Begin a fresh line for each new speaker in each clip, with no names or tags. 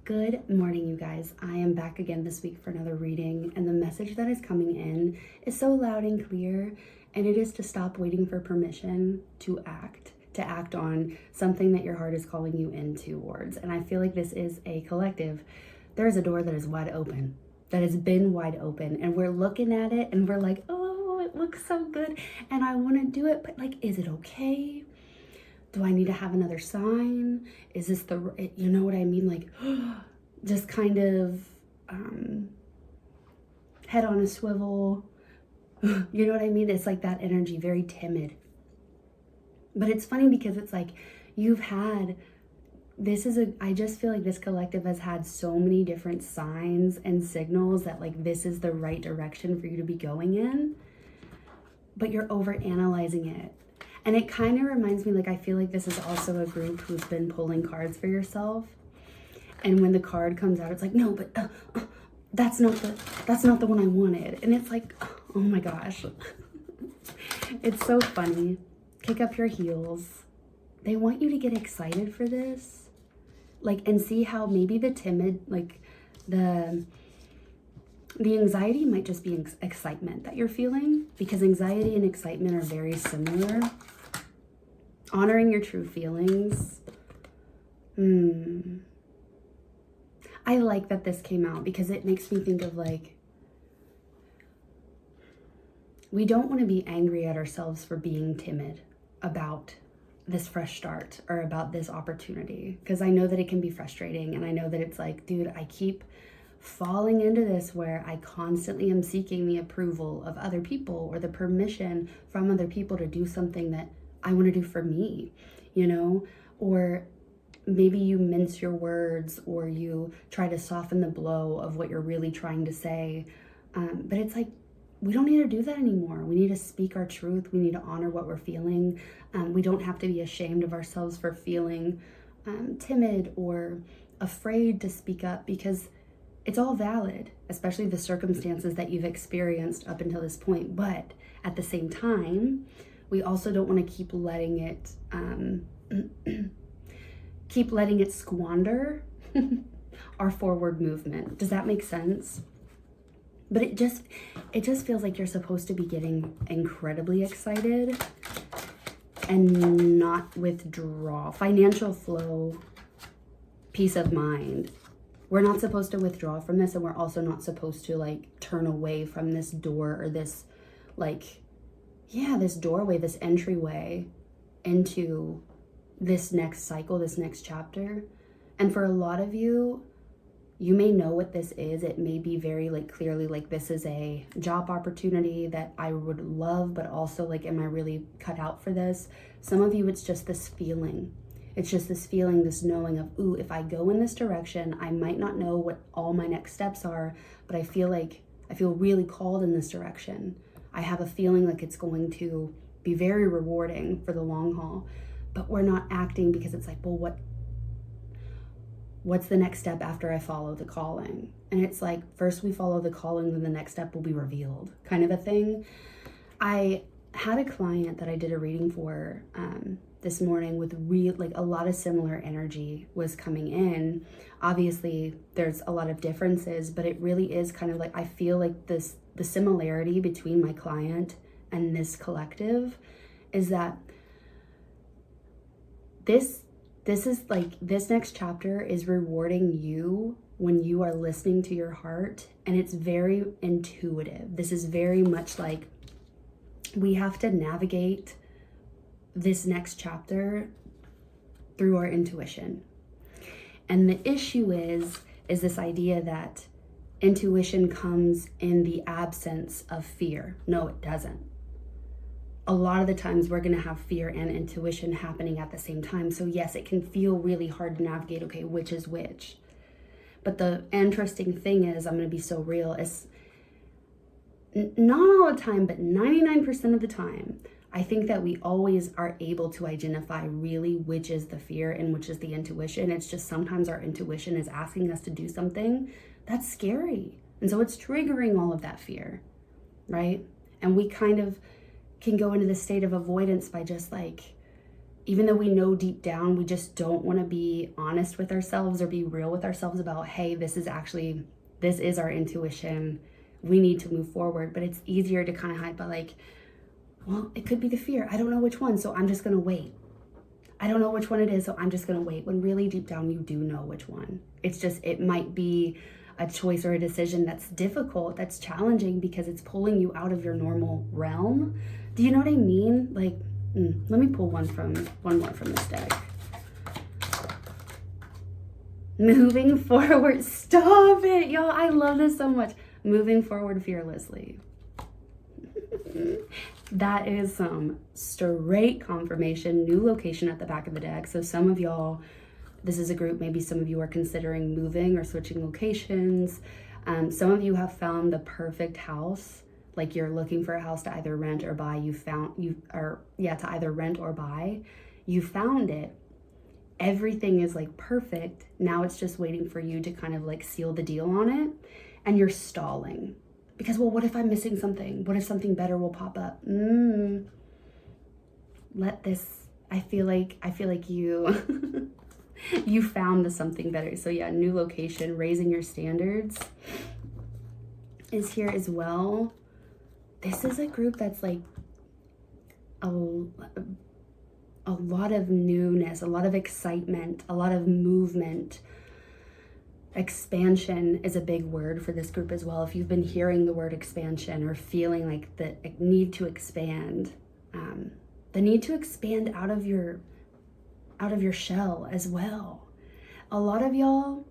Good morning, you guys. I am back again this week for another reading, and the message that is coming in is so loud and clear, and it is to stop waiting for permission to act on something that your heart is calling you in towards. And I feel like this is a collective. There is a door that is wide open, that has been wide open, and we're looking at it and we're like, oh, it looks so good, and I want to do it, but like, is it okay? Do I need to have another sign? Is this you know what I mean? Like, just kind of head on a swivel. You know what I mean? It's like that energy, very timid. But it's funny because it's like I just feel like this collective has had so many different signs and signals that like this is the right direction for you to be going in, but you're over analyzing it. And it kind of reminds me, like, I feel like this is also a group who's been pulling cards for yourself. And when the card comes out, it's like, no, but that's not the one I wanted. And it's like, oh my gosh. It's so funny. Kick up your heels. They want you to get excited for this. Like, and see how maybe the timid, like the anxiety might just be excitement that you're feeling, because anxiety and excitement are very similar. Honoring your true feelings. I like that this came out because it makes me think of like, we don't want to be angry at ourselves for being timid about this fresh start or about this opportunity, because I know that it can be frustrating, and I know that it's like, dude, I keep falling into this where I constantly am seeking the approval of other people or the permission from other people to do something that I want to do for me, you know? Or maybe you mince your words, or you try to soften the blow of what you're really trying to say. But it's like, we don't need to do that anymore. We need to speak our truth. We need to honor what we're feeling. We don't have to be ashamed of ourselves for feeling timid or afraid to speak up, because it's all valid, especially the circumstances that you've experienced up until this point. But at the same time, we also don't want to keep letting it squander our forward movement. Does that make sense? But it just feels like you're supposed to be getting incredibly excited and not withdraw. Financial flow, peace of mind. We're not supposed to withdraw from this, and we're also not supposed to like turn away from this door, or this this doorway, this entryway into this next cycle, this next chapter. And for a lot of you, you may know what this is. It may be very like clearly like, this is a job opportunity that I would love, but also like, am I really cut out for this? Some of you, it's just this feeling. It's just this feeling, this knowing of, ooh, if I go in this direction, I might not know what all my next steps are, but I feel really called in this direction. I have a feeling like it's going to be very rewarding for the long haul, but we're not acting because it's like, well, what's the next step after I follow the calling? And it's like, first we follow the calling, then the next step will be revealed, kind of a thing. I had a client that I did a reading for this morning with a lot of similar energy was coming in. Obviously, there's a lot of differences, but it really is kind of like, I feel like the similarity between my client and this collective is that this is like, this next chapter is rewarding you when you are listening to your heart, and it's very intuitive. This is very much like, we have to navigate this next chapter through our intuition. And the issue is this idea that intuition comes in the absence of fear. No, it doesn't. A lot of the times we're going to have fear and intuition happening at the same time. So yes, it can feel really hard to navigate, okay, which is which. But the interesting thing is, I'm going to be so real, is not all the time, but 99% of the time, I think that we always are able to identify really which is the fear and which is the intuition. It's just sometimes our intuition is asking us to do something that's scary. And so it's triggering all of that fear, right? And we kind of can go into this state of avoidance by just like even though we know deep down, we just don't want to be honest with ourselves or be real with ourselves about, hey, this is our intuition. We need to move forward. But it's easier to kind of hide by like, well, it could be the fear. I don't know which one, so I'm just going to wait. I don't know which one it is, so I'm just going to wait. When really deep down, you do know which one. It's just, it might be a choice or a decision that's difficult, that's challenging because it's pulling you out of your normal realm. Do you know what I mean? Like, let me pull one more from this deck. Moving forward. Stop it, y'all. I love this so much. Moving forward fearlessly. That is some straight confirmation. New location at the back of the deck. So some of y'all, this is a group, maybe some of you are considering moving or switching locations. Some of you have found the perfect house. Like you're looking for a house to either rent or buy. To either rent or buy. You found it. Everything is like perfect. Now it's just waiting for you to kind of like seal the deal on it. And you're stalling. Because, well, what if I'm missing something? What if something better will pop up? I feel like you, you found the something better. So yeah, new location, raising your standards is here as well. This is a group that's like a lot of newness, a lot of excitement, a lot of movement. Expansion is a big word for this group as well. If you've been hearing the word expansion or feeling like the need to expand, the need to expand out of your shell as well. A lot of y'all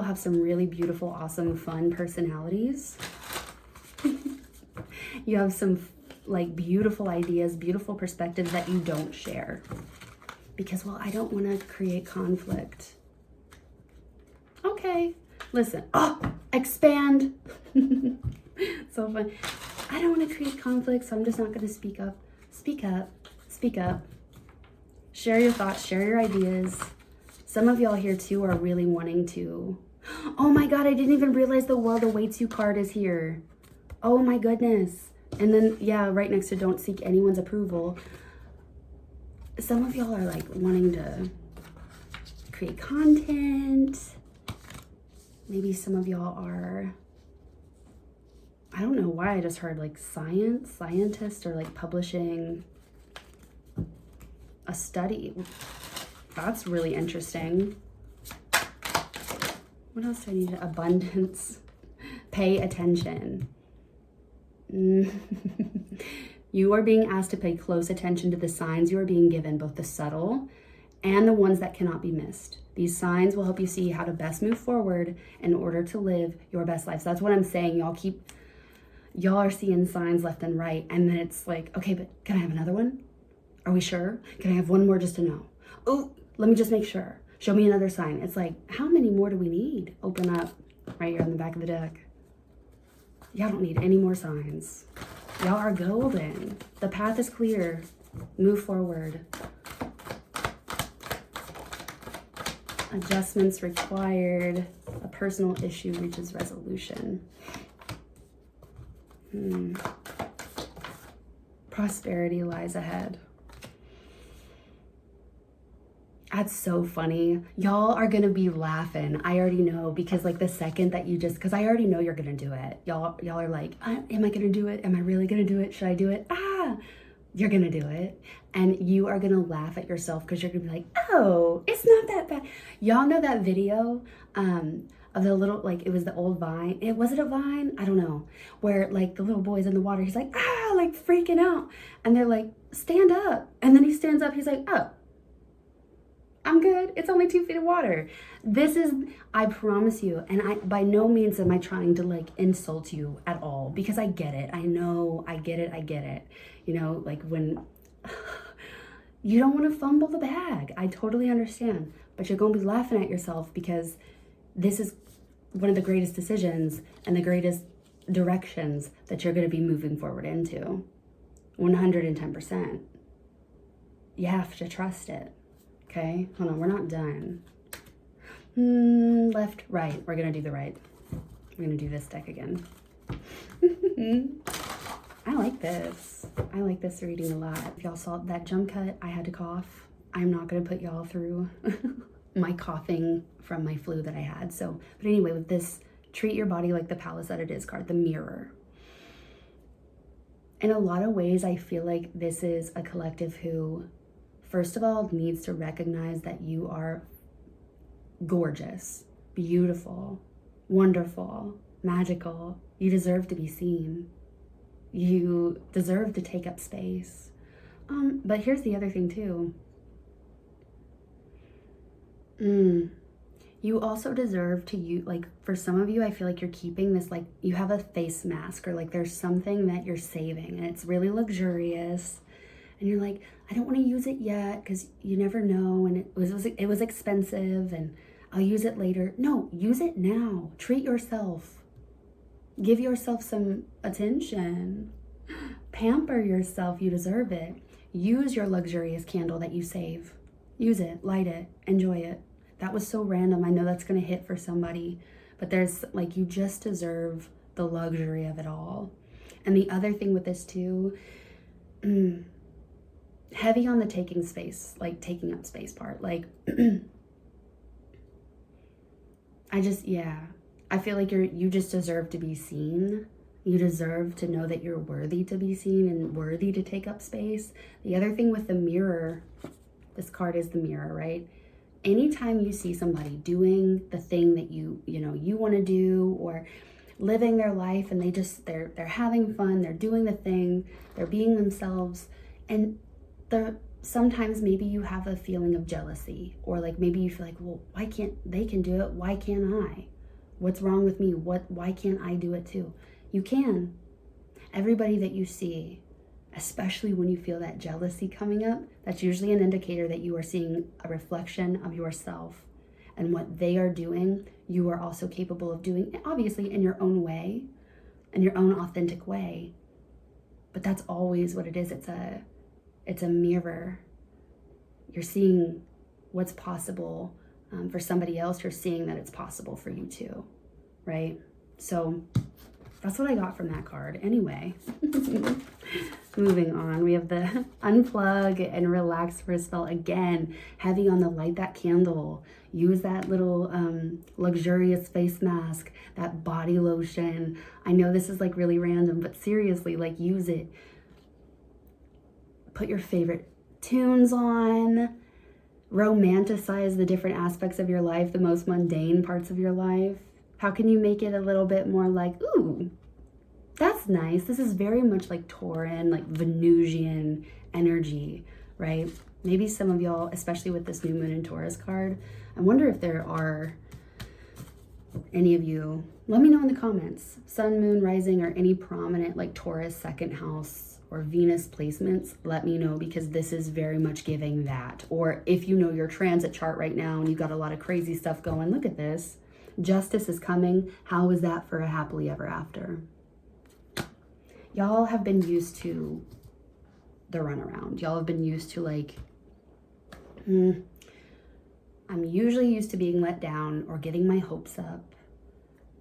have some really beautiful, awesome, fun personalities. You have some like beautiful ideas, beautiful perspectives that you don't share. Because, well, I don't want to create conflict. Okay, listen. Oh, expand. So fun. I don't want to create conflict, so I'm just not going to speak up. Speak up. Speak up. Share your thoughts. Share your ideas. Some of y'all here, too, are really wanting to. Oh, my God, I didn't even realize the world awaits you card is here. Oh, my goodness. And then, yeah, right next to don't seek anyone's approval. Some of y'all are like wanting to create content. Maybe some of y'all are, I don't know why I just heard like scientist or like publishing a study. That's really interesting. What else do I need? Abundance. Pay attention. You are being asked to pay close attention to the signs you are being given, both the subtle and the ones that cannot be missed. These signs will help you see how to best move forward in order to live your best life. So that's what I'm saying. Y'all are seeing signs left and right. And then it's like, okay, but can I have another one? Are we sure? Can I have one more just to know? Oh, let me just make sure. Show me another sign. It's like, how many more do we need? Open up right here on the back of the deck. Y'all don't need any more signs. Y'all are golden. The path is clear. Move forward. Adjustments required. A personal issue reaches resolution. Prosperity lies ahead. That's so funny. Y'all are gonna be laughing. I already know, because like the second that you because I already know you're gonna do it. Y'all are like, am I gonna do it? Am I really gonna do it? Should I do it? You're gonna do it. And you are gonna laugh at yourself because you're gonna be like, oh, it's not that bad. Y'all know that video of the little, like it was the old Vine. Was it a Vine? I don't know. Where like the little boy's in the water. He's like, like freaking out. And they're like, stand up. And then he stands up. He's like, oh, I'm good. It's only 2 feet of water. This is, I promise you, and I by no means am I trying to like insult you at all, because I get it. I know, I get it. You know, like when you don't want to fumble the bag. I totally understand, but you're going to be laughing at yourself because this is one of the greatest decisions and the greatest directions that you're going to be moving forward into. 110%. You have to trust it. Okay, hold on, we're not done. Left, right. We're gonna do the right. We're gonna do this deck again. I like this. I like this reading a lot. If y'all saw that jump cut, I had to cough. I'm not gonna put y'all through my coughing from my flu that I had. So, but anyway, with this treat your body like the palace that it is card, the mirror. In a lot of ways, I feel like this is a collective who, first of all, needs to recognize that you are gorgeous, beautiful, wonderful, magical. You deserve to be seen. You deserve to take up space. But here's the other thing too. You also deserve to, like, for some of you, I feel like you're keeping this, like, you have a face mask, or like there's something that you're saving and it's really luxurious. And you're like, I don't want to use it yet because you never know. And it was expensive and I'll use it later. No, use it now. Treat yourself. Give yourself some attention. Pamper yourself. You deserve it. Use your luxurious candle that you save. Use it, light it, enjoy it. That was so random. I know that's going to hit for somebody, but there's like, you just deserve the luxury of it all. And the other thing with this too, heavy on the taking space, like taking up space part. Like, I feel like you just deserve to be seen. You deserve to know that you're worthy to be seen and worthy to take up space. The other thing with the mirror, this card is the mirror, right? Anytime you see somebody doing the thing that you want to do, or living their life, and they're having fun, they're doing the thing, they're being themselves, and sometimes maybe you have a feeling of jealousy, or like maybe you feel like, well, why can't they can do it? Why can't I? What's wrong with me? Why can't I do it too? You can. Everybody that you see, especially when you feel that jealousy coming up, that's usually an indicator that you are seeing a reflection of yourself, and what they are doing, you are also capable of doing, obviously in your own way, in your own authentic way. But that's always what it is. It's a mirror. You're seeing what's possible for somebody else. You're seeing that it's possible for you too, right? So that's what I got from that card. Anyway, moving on, we have the unplug and relax for a spell. Again, heavy on the light that candle. Use that little luxurious face mask, that body lotion. I know this is like really random, but seriously, like, use it. Put your favorite tunes on. Romanticize the different aspects of your life, the most mundane parts of your life. How can you make it a little bit more like, ooh, that's nice. This is very much like Tauran, like Venusian energy, right? Maybe some of y'all, especially with this new moon in Taurus card, I wonder if there are any of you, let me know in the comments, sun, moon, rising, or any prominent like Taurus second house or Venus placements. Let me know, because this is very much giving that. Or if you know your transit chart right now and you've got a lot of crazy stuff going, look at this. Justice is coming. How is that for a happily ever after? Y'all have been used to the runaround. Y'all have been used to like, I'm usually used to being let down or getting my hopes up.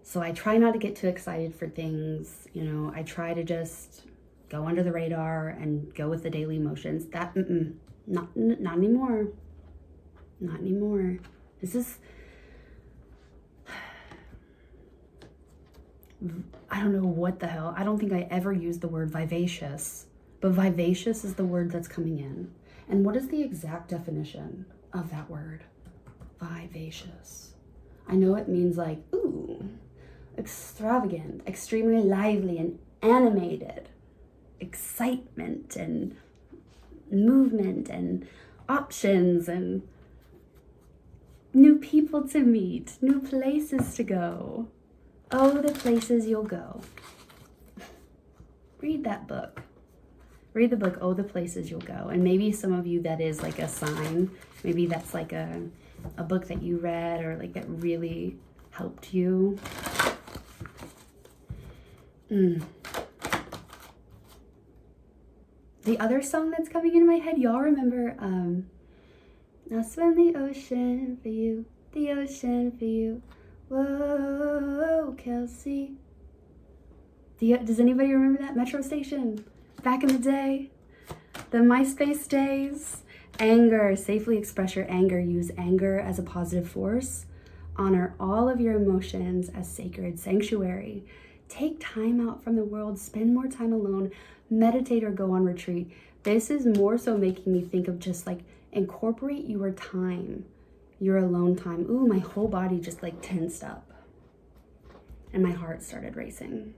So I try not to get too excited for things. You know, I try to just go under the radar and go with the daily motions. That, not anymore. Not anymore. This is, I don't know what the hell. I don't think I ever used the word vivacious, but vivacious is the word that's coming in. And what is the exact definition of that word? Vivacious. I know it means like, ooh, extravagant, extremely lively and animated, excitement and movement and options and new people to meet, new places to go. Oh, the places you'll go. Read that book. Read the book, Oh, the Places You'll Go. And maybe some of you, that is like a sign. Maybe that's like a book that you read or like that really helped you. The other song that's coming into my head, y'all remember, I'll swim the ocean for you, the ocean for you. Whoa, Kelsey. Does anybody remember that metro station back in the day? The MySpace days? Anger, safely express your anger. Use anger as a positive force. Honor all of your emotions as sacred sanctuary. Take time out from the world. Spend more time alone. Meditate or go on retreat. This is more so making me think of just like incorporate your time, your alone time. Ooh, my whole body just like tensed up and my heart started racing.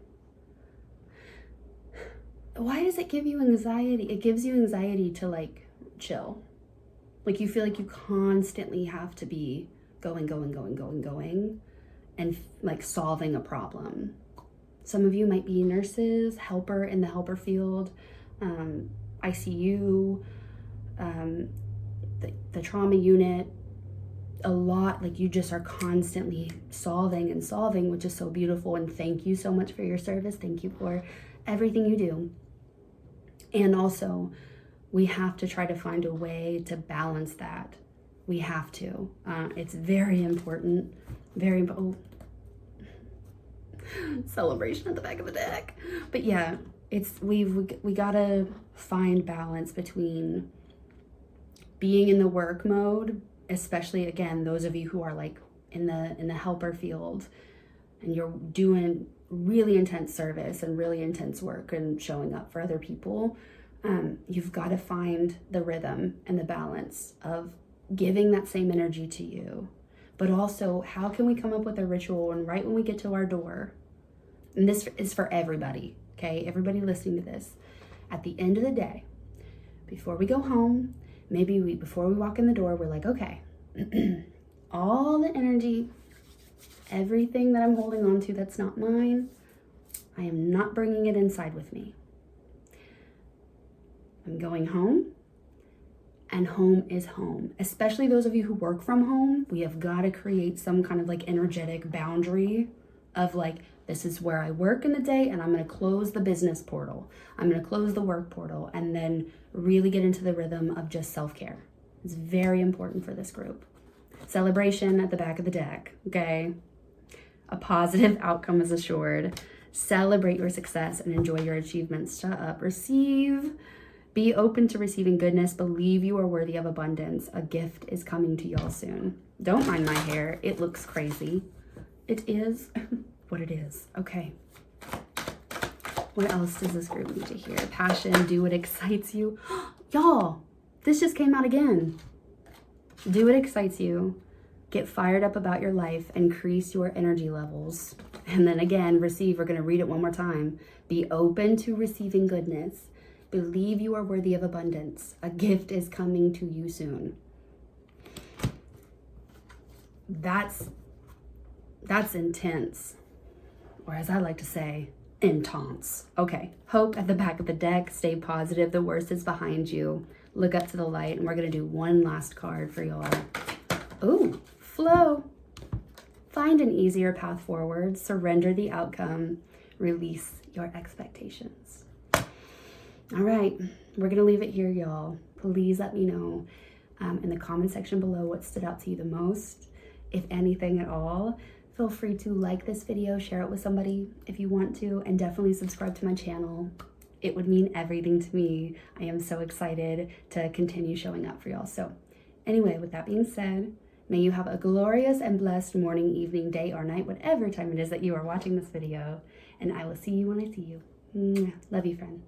Why does it give you anxiety? It gives you anxiety to like chill. Like you feel like you constantly have to be going, and like solving a problem. Some of you might be nurses, helper in the helper field, ICU, the trauma unit. A lot, like you just are constantly solving, which is so beautiful. And thank you so much for your service. Thank you for everything you do. And also, we have to try to find a way to balance that. We have to. It's very important. Celebration at the back of the deck. But yeah, we gotta find balance between being in the work mode, especially again those of you who are like in the helper field and you're doing really intense service and really intense work and showing up for other people. You've got to find the rhythm and the balance of giving that same energy to you, but also how can we come up with a ritual and right when we get to our door, and this is for everybody, okay, everybody listening to this, at the end of the day, before we go home, before we walk in the door, we're like, okay, all the energy, everything that I'm holding on to that's not mine, I am not bringing it inside with me. I'm going home, and home is home. Especially those of you who work from home, we have got to create some kind of like energetic boundary of like, this is where I work in the day, and I'm going to close the business portal. I'm going to close the work portal, and then really get into the rhythm of just self-care. It's very important for this group. Celebration at the back of the deck, okay? A positive outcome is assured. Celebrate your success and enjoy your achievements. Shut up. Receive. Be open to receiving goodness. Believe you are worthy of abundance. A gift is coming to y'all soon. Don't mind my hair. It looks crazy. It is what it is. Okay. What else does this group need to hear? Passion. Do what excites you. Y'all, this just came out again. Do what excites you. Get fired up about your life. Increase your energy levels. And then again, receive. We're going to read it one more time. Be open to receiving goodness. Believe you are worthy of abundance. A gift is coming to you soon. That's intense. Or as I like to say, intense. Okay, hope at the back of the deck. Stay positive. The worst is behind you. Look up to the light, and we're going to do one last card for y'all. Ooh, flow. Find an easier path forward. Surrender the outcome. Release your expectations. All right, we're going to leave it here, y'all. Please let me know in the comment section below what stood out to you the most, if anything at all. Feel free to like this video, share it with somebody if you want to, and definitely subscribe to my channel. It would mean everything to me. I am so excited to continue showing up for y'all. So anyway, with that being said, may you have a glorious and blessed morning, evening, day, or night, whatever time it is that you are watching this video. And I will see you when I see you. Love you, friend.